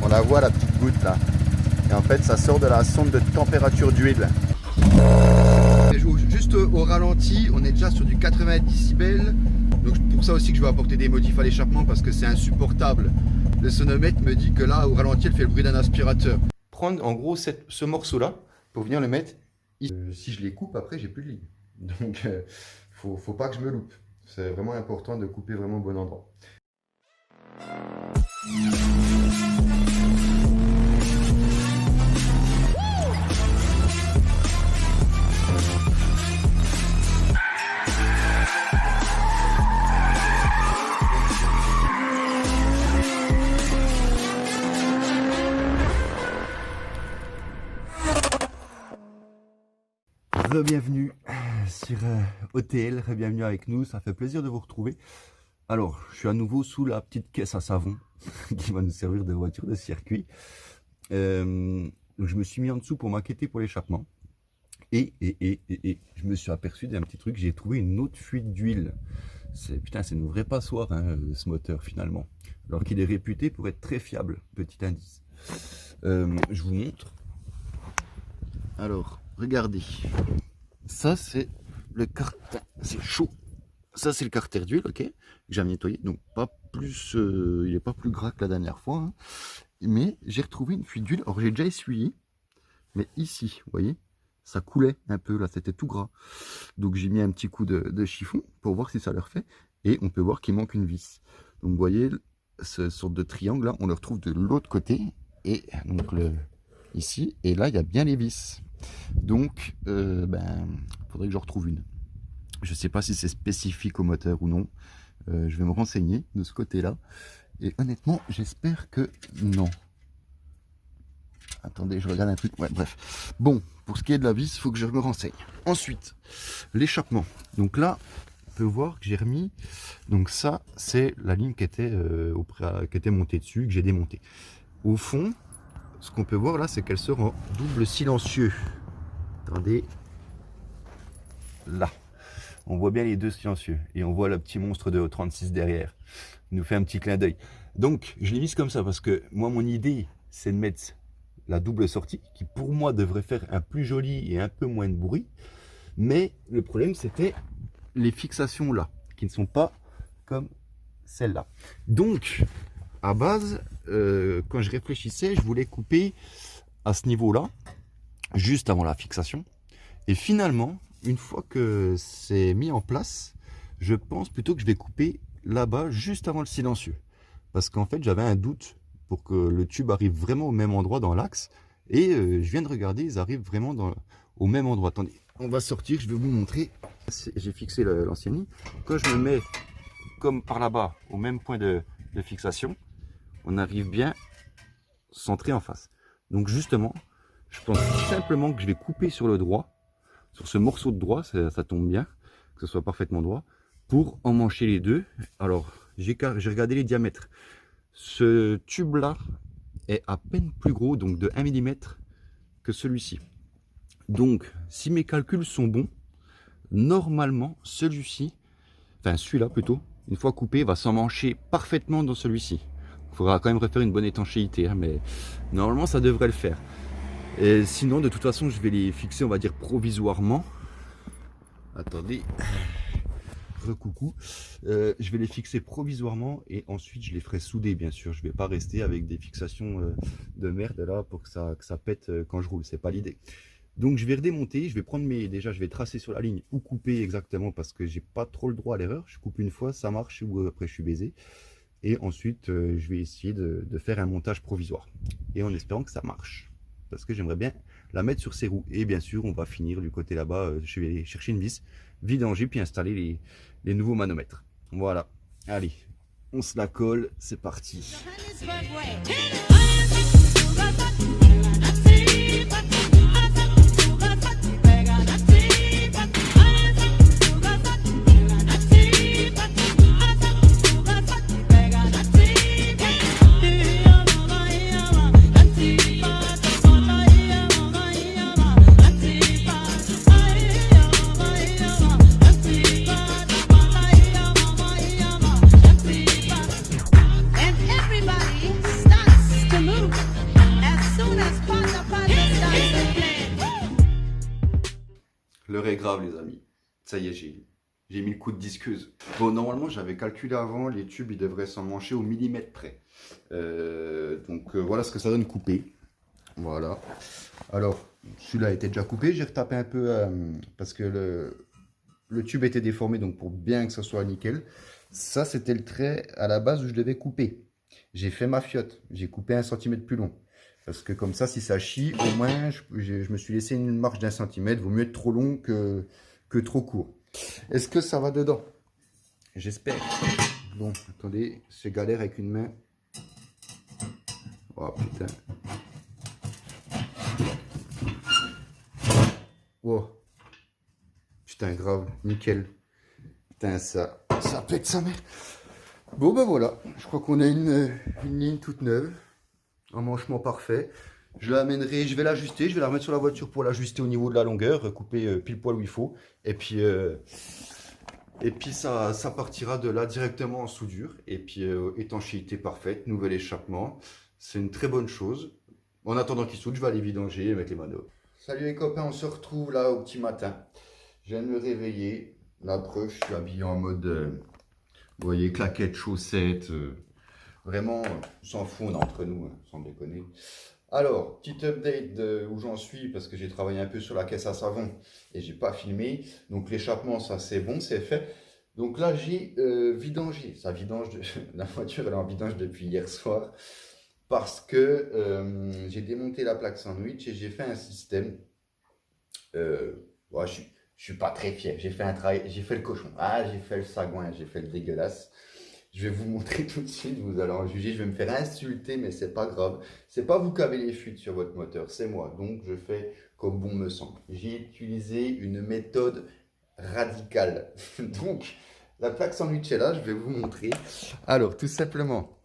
On la voit, la petite goutte là. Et en fait, ça sort de la sonde de température d'huile. Juste au ralenti, on est déjà sur du 80 décibels. Donc pour ça aussi que je vais apporter des modifs à l'échappement parce que c'est insupportable. Le sonomètre me dit que là, au ralenti, elle fait le bruit d'un aspirateur. Prendre en gros ce morceau-là pour venir le mettre ici. Si je les coupe, après, j'ai plus de ligne. Donc, faut pas que je me loupe. C'est vraiment important de couper vraiment au bon endroit. Bienvenue sur OTL, bienvenue avec nous, ça fait plaisir de vous retrouver. Alors, je suis à nouveau sous la petite caisse à savon qui va nous servir de voiture de circuit. Donc je me suis mis en dessous pour m'inquiéter pour l'échappement. Et je me suis aperçu d'un petit truc, j'ai trouvé une autre fuite d'huile. Putain, c'est une vraie passoire hein, ce moteur finalement. Alors qu'il est réputé pour être très fiable, petit indice. Je vous montre. Alors, regardez. Ça c'est le carter, c'est chaud. Ça c'est le carter d'huile, ok, que j'ai nettoyé. Donc pas plus, il n'est pas plus gras que la dernière fois. Hein. Mais j'ai retrouvé une fuite d'huile. Alors j'ai déjà essuyé, mais ici, vous voyez, ça coulait un peu là, c'était tout gras. Donc j'ai mis un petit coup de chiffon pour voir si ça leur fait. Et on peut voir qu'il manque une vis. Donc vous voyez, ce sorte de triangle là, on le retrouve de l'autre côté. Et donc ici, et là il y a bien les vis. Donc, faudrait que je retrouve une. Je sais pas si c'est spécifique au moteur ou non. Je vais me renseigner de ce côté-là. Et honnêtement, j'espère que non. Attendez, je regarde un truc. Ouais, bref. Bon, pour ce qui est de la vis, il faut que je me renseigne. Ensuite, l'échappement. Donc là, on peut voir que j'ai remis. Donc ça, c'est la ligne qui était montée dessus, que j'ai démontée. Au fond, ce qu'on peut voir là, c'est qu'elle sort en double silencieux. Attendez. Là. On voit bien les deux silencieux. Et on voit le petit monstre de 36 derrière. Il nous fait un petit clin d'œil. Donc, je l'ai mise comme ça parce que moi, mon idée, c'est de mettre la double sortie qui, pour moi, devrait faire un plus joli et un peu moins de bruit. Mais le problème, c'était les fixations là, qui ne sont pas comme celle-là. Donc, à base, quand je réfléchissais, je voulais couper à ce niveau-là, juste avant la fixation. Et finalement, une fois que c'est mis en place, je pense plutôt que je vais couper là-bas, juste avant le silencieux. Parce qu'en fait, j'avais un doute pour que le tube arrive vraiment au même endroit dans l'axe. Et je viens de regarder, ils arrivent vraiment au même endroit. Attendez, on va sortir, je vais vous montrer. J'ai fixé l'ancienne ligne. Quand je me mets comme par là-bas, au même point de fixation, on arrive bien centré en face. Donc justement, je pense simplement que je vais couper sur le droit, sur ce morceau de droit, ça tombe bien, que ce soit parfaitement droit, pour emmancher les deux. Alors, j'ai regardé les diamètres. Ce tube-là est à peine plus gros, donc de 1 mm, que celui-ci. Donc, si mes calculs sont bons, normalement, celui-ci, enfin celui-là plutôt, une fois coupé, va s'emmancher parfaitement dans celui-ci. Il faudra quand même refaire une bonne étanchéité, hein, mais normalement ça devrait le faire. Et sinon, de toute façon, je vais les fixer, on va dire provisoirement. Attendez, recoucou. Je vais les fixer provisoirement et ensuite je les ferai souder, bien sûr. Je ne vais pas rester avec des fixations de merde là pour que ça pète quand je roule. C'est pas l'idée. Donc je vais redémonter, je vais prendre déjà je vais tracer sur la ligne où couper exactement parce que j'ai pas trop le droit à l'erreur. Je coupe une fois, ça marche ou après je suis baisé. Et ensuite je vais essayer de faire un montage provisoire. Et en espérant que ça marche. Parce que j'aimerais bien la mettre sur ses roues. Et bien sûr on va finir du côté là-bas, je vais aller chercher une vis, vidanger puis installer les nouveaux manomètres. Voilà, allez, on se la colle, c'est parti. Move. l'heure est grave, les amis. Ça y est, j'ai mis le coup de disqueuse. Bon, normalement, j'avais calculé avant, les tubes, ils devraient s'emmancher au millimètre près. Voilà ce que ça donne coupé. Voilà. Alors, celui-là était déjà coupé. J'ai retapé un peu parce que le tube était déformé, donc pour bien que ça soit nickel. Ça, c'était le trait à la base où je devais couper. J'ai fait ma fiotte. J'ai coupé 1 cm plus long. Parce que comme ça, si ça chie, au moins, je me suis laissé une marge d'1 cm. Vaut mieux être trop long que trop court. Est-ce que ça va dedans? J'espère. Bon, attendez, c'est galère avec une main. Oh putain. Oh. Putain, grave, nickel. Putain, ça pète sa mère. Bon, ben voilà, je crois qu'on a une ligne toute neuve. Un manchement parfait. Je l'amènerai, je vais l'ajuster, je vais la remettre sur la voiture pour l'ajuster au niveau de la longueur, couper pile poil où il faut. Et puis ça partira de là directement en soudure. Et puis étanchéité parfaite, nouvel échappement. C'est une très bonne chose. En attendant qu'il soude, je vais aller vidanger et mettre les manos. Salut les copains, on se retrouve là au petit matin. Je viens de me réveiller. La preuve, je suis habillé en mode, vous voyez, claquettes, chaussettes. Vraiment, on s'en fout, on est entre nous, sans déconner. Alors, petite update de où j'en suis, parce que j'ai travaillé un peu sur la caisse à savon et j'ai pas filmé. Donc l'échappement, ça c'est bon, c'est fait. Donc là, j'ai vidangé. Ça vidange la voiture, elle est en vidange depuis hier soir. Parce que j'ai démonté la plaque sandwich et j'ai fait un système. Ouais, je suis pas très fier. J'ai fait un travail, j'ai fait le cochon. Ah, j'ai fait le sagouin, j'ai fait le dégueulasse. Je vais vous montrer tout de suite, vous allez en juger. Je vais me faire insulter, mais c'est pas grave. C'est pas vous qui avez les fuites sur votre moteur, c'est moi. Donc je fais comme bon me semble. J'ai utilisé une méthode radicale. Donc la plaque sandwich est là, je vais vous montrer. Alors tout simplement,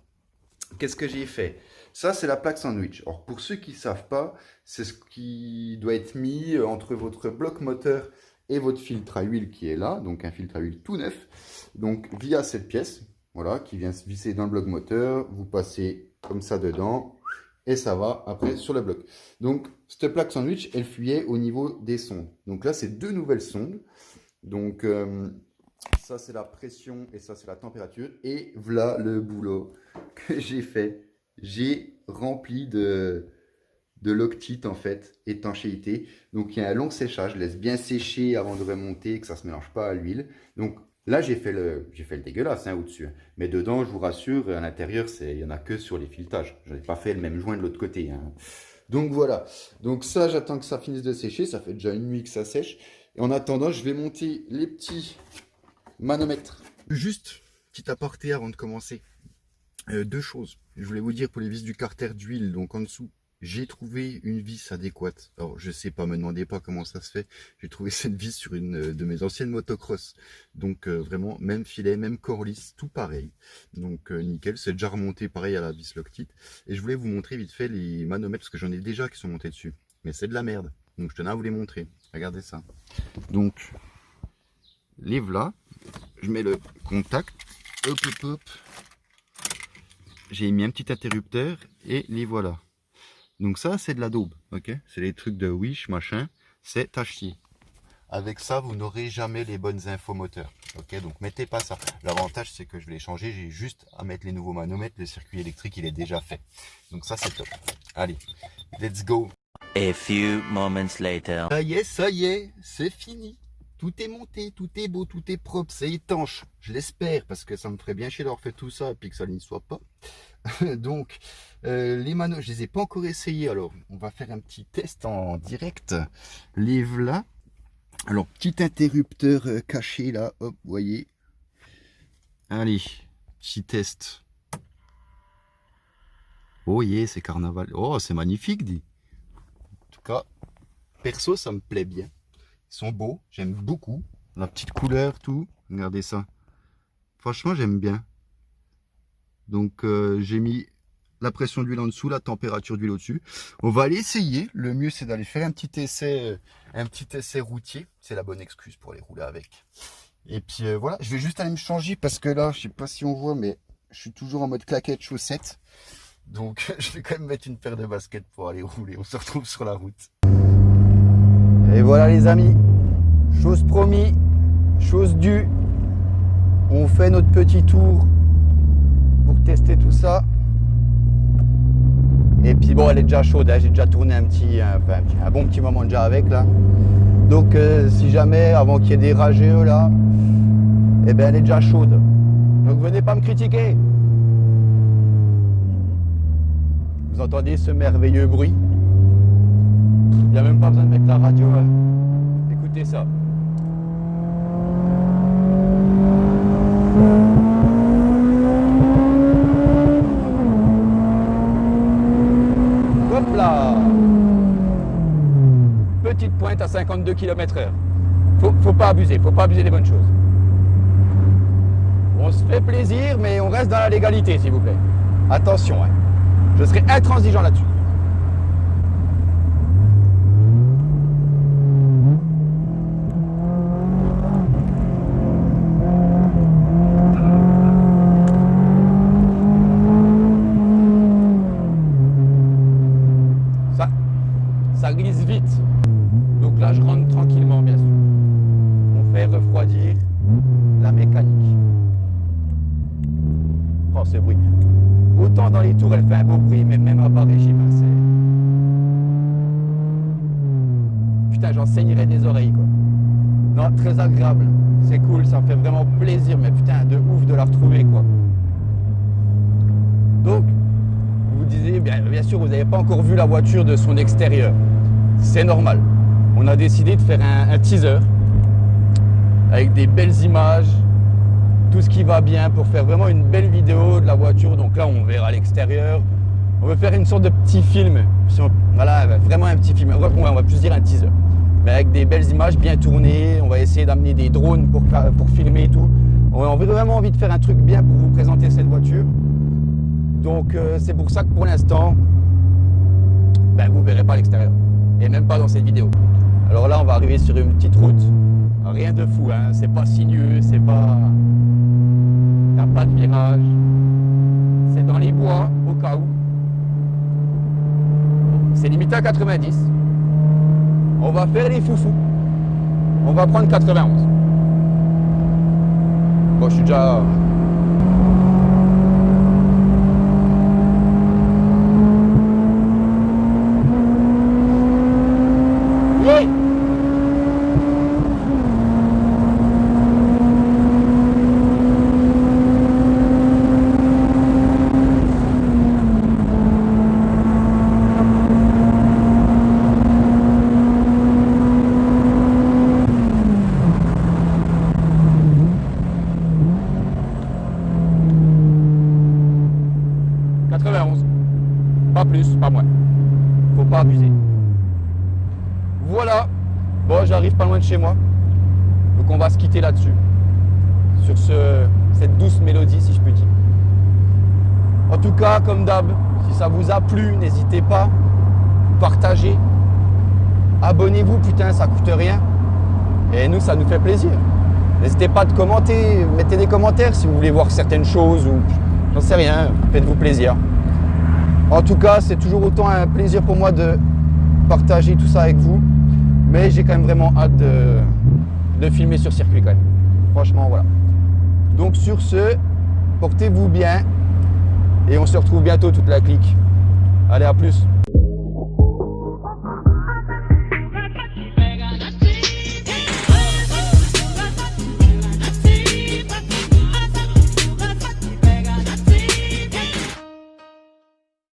qu'est-ce que j'ai fait? Ça c'est la plaque sandwich. Alors pour ceux qui ne savent pas, c'est ce qui doit être mis entre votre bloc moteur et votre filtre à huile qui est là. Donc un filtre à huile tout neuf. Donc via cette pièce. Voilà, qui vient se visser dans le bloc moteur. Vous passez comme ça dedans et ça va après sur le bloc. Donc, cette plaque sandwich, elle fuyait au niveau des sondes. Donc là, c'est 2 nouvelles sondes. Donc, ça, c'est la pression et ça, c'est la température. Et voilà le boulot que j'ai fait. J'ai rempli de loctite, en fait, étanchéité. Donc, il y a un long séchage. Je laisse bien sécher avant de remonter, que ça ne se mélange pas à l'huile. Donc, là, j'ai fait le dégueulasse au-dessus. Mais dedans, je vous rassure, à l'intérieur, il n'y en a que sur les filetages. Je n'ai pas fait le même joint de l'autre côté. Donc voilà. Donc ça, j'attends que ça finisse de sécher. Ça fait déjà une nuit que ça sèche. Et en attendant, je vais monter les petits manomètres. Juste, petit aparté avant de commencer. 2 choses. Je voulais vous dire pour les vis du carter d'huile, donc en dessous. J'ai trouvé une vis adéquate. Alors, je sais pas, me demandez pas comment ça se fait. J'ai trouvé cette vis sur une de mes anciennes motocross. Donc, vraiment, même filet, même corliss, tout pareil. Donc, nickel. C'est déjà remonté pareil à la vis Loctite. Et je voulais vous montrer vite fait les manomètres, parce que j'en ai déjà qui sont montés dessus. Mais c'est de la merde. Donc, je tenais à vous les montrer. Regardez ça. Donc, les voilà. Je mets le contact. Hop, hop, hop. J'ai mis un petit interrupteur et les voilà. Donc ça, c'est de la daube, ok? C'est les trucs de Wish, machin. C'est à chier. Avec ça, vous n'aurez jamais les bonnes infos moteurs, ok? Donc mettez pas ça. L'avantage, c'est que je vais les changer. J'ai juste à mettre les nouveaux manomètres. Le circuit électrique, il est déjà fait. Donc ça, c'est top. Allez, let's go. A few moments later. Ça y est, c'est fini. Tout est monté, tout est beau, tout est propre, c'est étanche. Je l'espère, parce que ça me ferait bien chier d'avoir fait tout ça et puis que ça n'y soit pas. Donc, les manos, je les ai pas encore essayés. Alors, on va faire un petit test en direct. Les voilà. Alors, petit interrupteur caché là. Hop, vous voyez. Allez, petit test. Oh yeah, c'est carnaval. Oh, c'est magnifique, dit. En tout cas, perso, ça me plaît bien. Ils sont beaux, j'aime beaucoup. La petite couleur, tout. Regardez ça. Franchement, j'aime bien. Donc, j'ai mis la pression d'huile en dessous, la température d'huile au-dessus. On va aller essayer. Le mieux, c'est d'aller faire un petit essai routier. C'est la bonne excuse pour aller rouler avec. Et puis, voilà. Je vais juste aller me changer parce que là, je sais pas si on voit, mais je suis toujours en mode claquette chaussette. Donc, je vais quand même mettre une paire de baskets pour aller rouler. On se retrouve sur la route. Et voilà, les amis. Chose promis, chose due. On fait notre petit tour pour tester tout ça. Et puis bon, elle est déjà chaude, hein. J'ai déjà tourné un bon petit moment déjà avec là. Donc si jamais, avant qu'il y ait des rageux là, eh ben elle est déjà chaude. Donc venez pas me critiquer. Vous entendez ce merveilleux bruit? Il n'y a même pas besoin de mettre la radio. Hein. Écoutez ça. Hop là! Petite pointe à 52 km/h. Faut pas abuser des bonnes choses. On se fait plaisir, mais on reste dans la légalité, s'il vous plaît. Attention, hein. Je serai intransigeant là-dessus. Ça glisse vite. Donc là, je rentre tranquillement, bien sûr. On fait refroidir la mécanique. Oh, ce bruit. Autant dans les tours, elle fait un beau bruit, mais même à bas régime, hein, c'est... Putain, j'en saignerais des oreilles, quoi. Non, très agréable. C'est cool, ça me fait vraiment plaisir, mais putain, de ouf de la retrouver, quoi. Donc, vous disiez, bien sûr, vous n'avez pas encore vu la voiture de son extérieur. C'est normal. On a décidé de faire un teaser avec des belles images, tout ce qui va bien pour faire vraiment une belle vidéo de la voiture. Donc là, on verra l'extérieur. On veut faire une sorte de petit film. Voilà, vraiment un petit film. On va plus dire un teaser. Mais avec des belles images bien tournées. On va essayer d'amener des drones pour filmer et tout. On a vraiment envie de faire un truc bien pour vous présenter cette voiture. Donc c'est pour ça que pour l'instant, vous ne verrez pas l'extérieur. Et même pas dans cette vidéo. Alors là, on va arriver sur une petite route. Rien de fou, hein. C'est pas sinueux, c'est pas... Il n'y a pas de virage. C'est dans les bois, au cas où. C'est limité à 90. On va faire les foufous. On va prendre 91. Bon, je suis déjà... Oui. Pas plus, pas moins. Faut pas abuser. Voilà. Bon, j'arrive pas loin de chez moi. Donc on va se quitter là-dessus. Sur cette douce mélodie, si je puis dire. En tout cas, comme d'hab, si ça vous a plu, n'hésitez pas. Partagez. Abonnez-vous, putain, ça coûte rien. Et nous, ça nous fait plaisir. N'hésitez pas de commenter. Mettez des commentaires si vous voulez voir certaines choses ou j'en sais rien. Faites-vous plaisir. En tout cas, c'est toujours autant un plaisir pour moi de partager tout ça avec vous. Mais j'ai quand même vraiment hâte de filmer sur circuit quand même. Franchement, voilà. Donc sur ce, portez-vous bien. Et on se retrouve bientôt toute la clique. Allez, à plus.